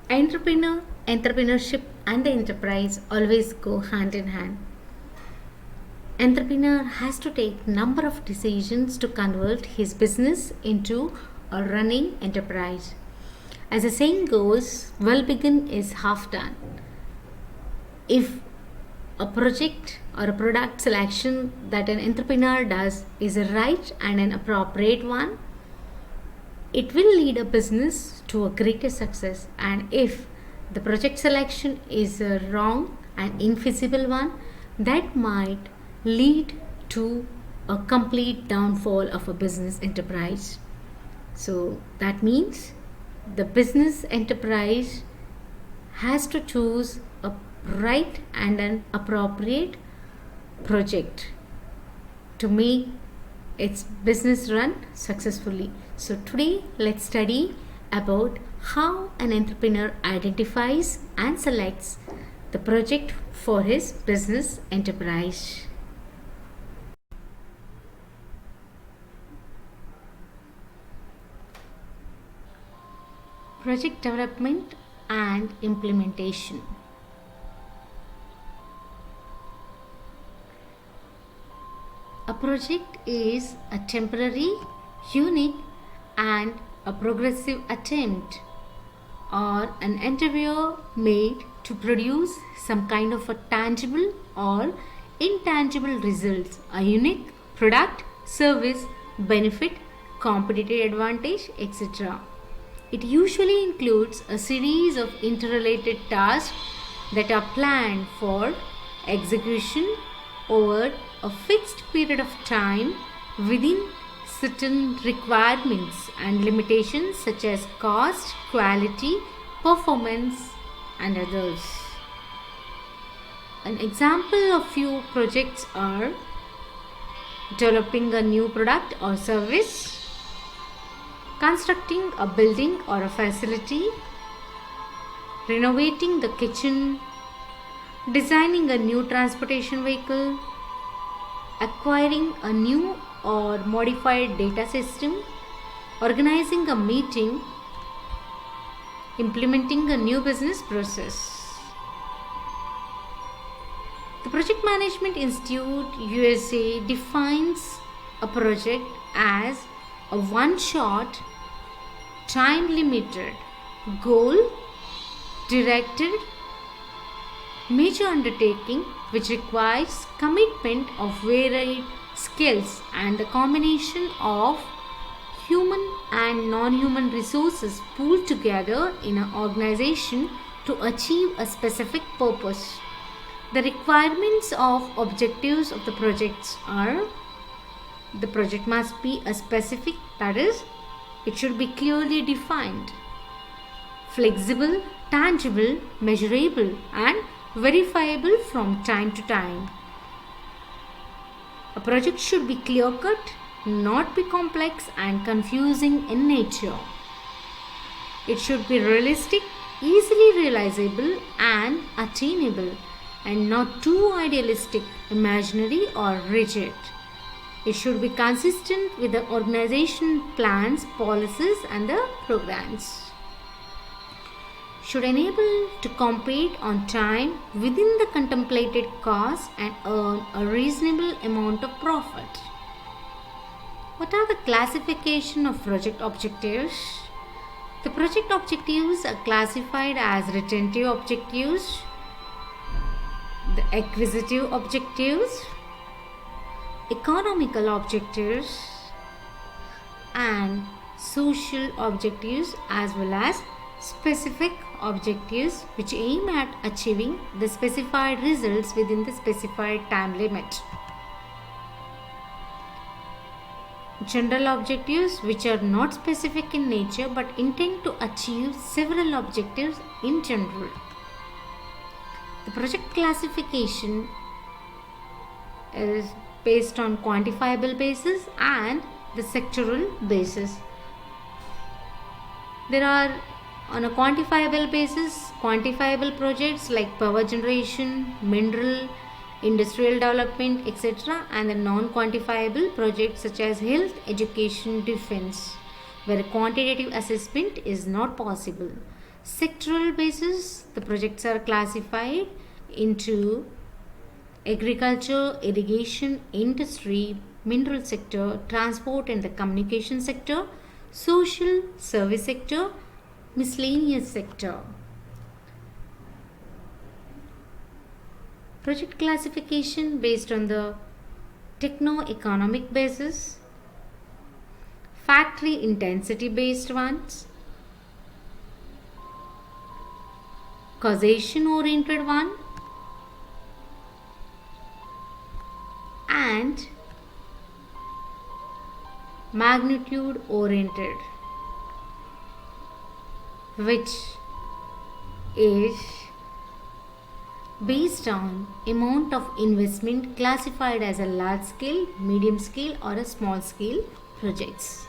Entrepreneurship and the enterprise always go hand in hand. Entrepreneur has to take number of decisions to convert his business into a running enterprise. As the saying goes, well begun is half done. If a project or a product selection that an entrepreneur does is a right and an appropriate one, it will lead a business to a greater success. And if the project selection is a wrong and infeasible one, that might lead to a complete downfall of a business enterprise. So that means the business enterprise has to choose a right and an appropriate project to make its business run successfully. So today let's study about how an entrepreneur identifies and selects the project for his business enterprise. Project development and implementation. A project is a temporary, unique, and a progressive attempt or an endeavor made to produce some kind of a tangible or intangible results, a unique product, service, benefit, competitive advantage, etc. It usually includes a series of interrelated tasks that are planned for execution over a fixed period of time within certain requirements and limitations such as cost, quality, performance, and others. An example of few projects are developing a new product or service, constructing a building or a facility, renovating the kitchen, designing a new transportation vehicle, acquiring a new or modified data system, organizing a meeting, implementing a new business process. The Project Management Institute USA defines a project as a one-shot, time-limited, goal-directed, major undertaking which requires commitment of varied skills and the combination of human and non-human resources pooled together in an organization to achieve a specific purpose. The requirements of objectives of the projects are: the project must be a specific, that is, it should be clearly defined, flexible, tangible, measurable, and verifiable from time to time. A project should be clear-cut, not be complex and confusing in nature. It should be realistic, easily realizable and attainable, and not too idealistic, imaginary or rigid. It should be consistent with the organization plans, policies and the programs. Should enable to compete on time within the contemplated cost and earn a reasonable amount of profit. What are the classification of project objectives? The project objectives are classified as retentive objectives, the acquisitive objectives, economical objectives, and social objectives, as well as specific objectives which aim at achieving the specified results within the specified time limit. General objectives which are not specific in nature but intend to achieve several objectives in general. The project classification is based on quantifiable basis and the sectoral basis. There are, on a quantifiable basis, quantifiable projects like power generation, mineral, industrial development, etc., and the non-quantifiable projects such as health, education, defense, where a quantitative assessment is not possible. Sectoral basis, the projects are classified into agriculture, irrigation, industry, mineral sector, transport and the communication sector, social service sector, miscellaneous sector. Project classification based on the techno-economic basis, factory intensity based ones, causation oriented one, and magnitude oriented, which is based on amount of investment classified as a large scale, medium scale or a small scale projects.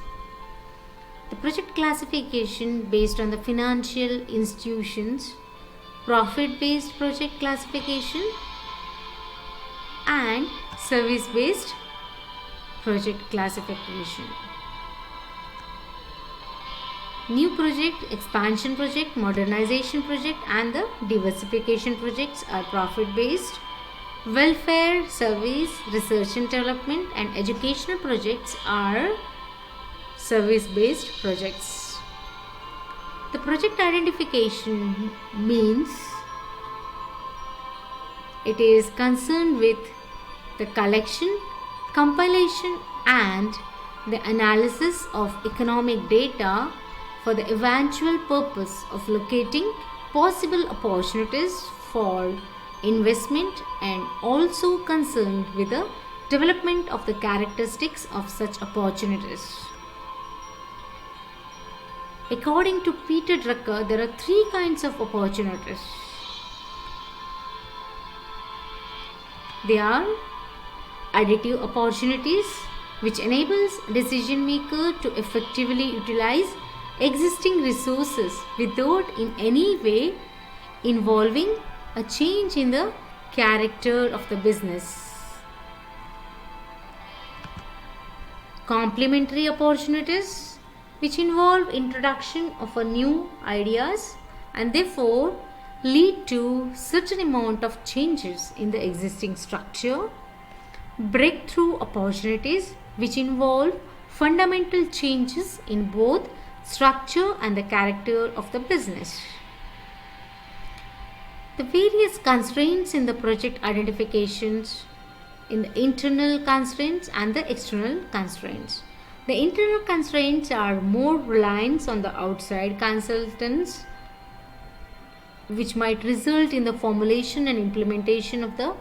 The project classification based on the financial institutions, profit based project classification and service based project classification. New project, expansion project, modernization project and the diversification projects are profit based. Welfare, service, research and development and educational projects are service based projects. The project identification means it is concerned with the collection, compilation and the analysis of economic data for the eventual purpose of locating possible opportunities for investment and also concerned with the development of the characteristics of such opportunities. According to Peter Drucker, there are three kinds of opportunities. They are additive opportunities, which enables decision maker to effectively utilize existing resources without in any way involving a change in the character of the business. Complementary opportunities, which involve introduction of a new ideas and therefore lead to certain amount of changes in the existing structure. Breakthrough opportunities, which involve fundamental changes in both structure and the character of the business. The various constraints in the project identifications in the internal constraints and the external constraints. The internal constraints are more reliance on the outside consultants, which might result in the formulation and implementation of the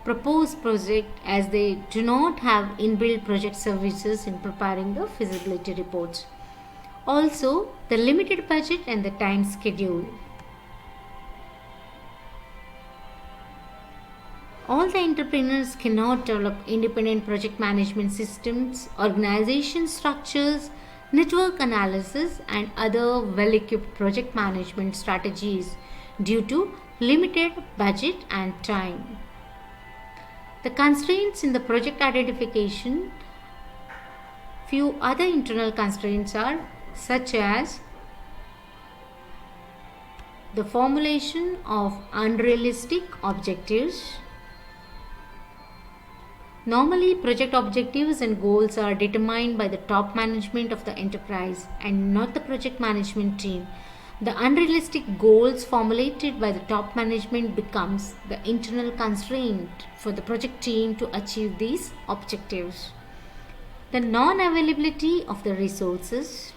proposed project, as they do not have inbuilt project services in preparing the feasibility reports. Also, the limited budget and the time schedule. All the entrepreneurs cannot develop independent project management systems, organization structures, network analysis and other well-equipped project management strategies due to limited budget and time. The constraints in the project identification, few other internal constraints are such as the formulation of unrealistic objectives. Normally, project objectives and goals are determined by the top management of the enterprise and not the project management team. The unrealistic goals formulated by the top management becomes the internal constraint for the project team to achieve these objectives. The non-availability of the resources.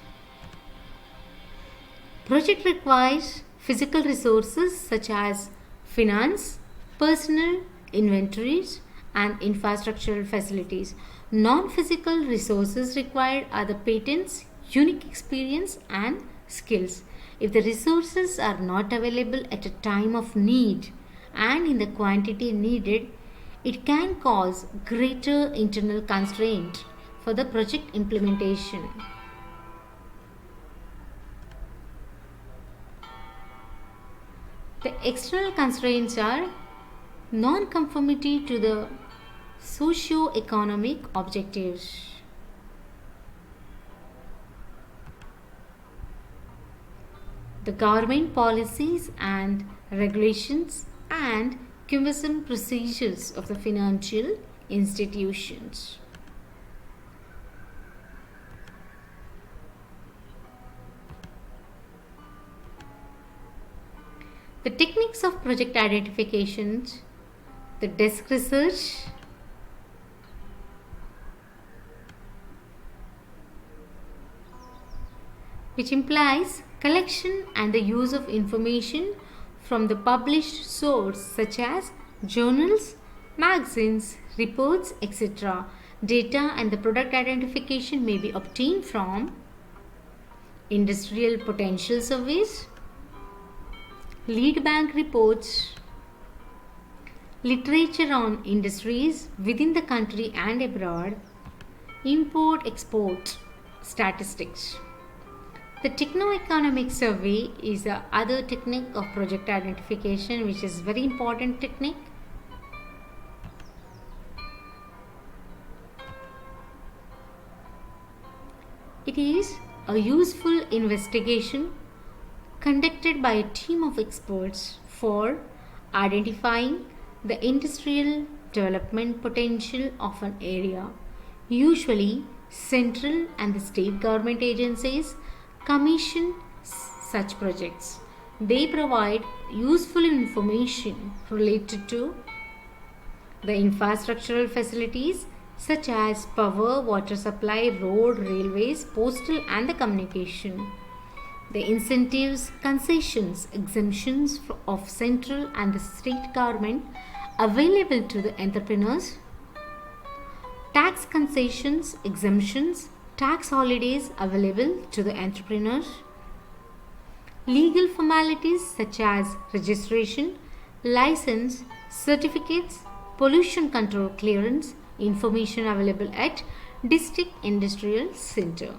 Project requires physical resources such as finance, personnel, inventories, and infrastructural facilities. Non-physical resources required are the patents, unique experience, and skills. If the resources are not available at a time of need and in the quantity needed, it can cause greater internal constraint for the project implementation. The external constraints are non-conformity to the socio-economic objectives. the government policies and regulations, and cumulative procedures of the financial institutions. The techniques of project identifications, the desk research, which implies collection and the use of information from the published source such as journals, magazines, reports, etc. Data and the product identification may be obtained from industrial potential surveys, lead bank reports, literature on industries within the country and abroad, import-export statistics. The techno-economic survey is the other technique of project identification, which is very important technique. It is a useful investigation conducted by a team of experts for identifying the industrial development potential of an area. Usually, central and the state government agencies commission such projects. They provide useful information related to the infrastructural facilities such as power, water supply, road, railways, postal and the communication. The incentives, concessions, exemptions of central and the state government available to the entrepreneurs, tax concessions, exemptions, tax holidays available to the entrepreneurs, legal formalities such as registration, license, certificates, pollution control clearance, information available at district industrial center.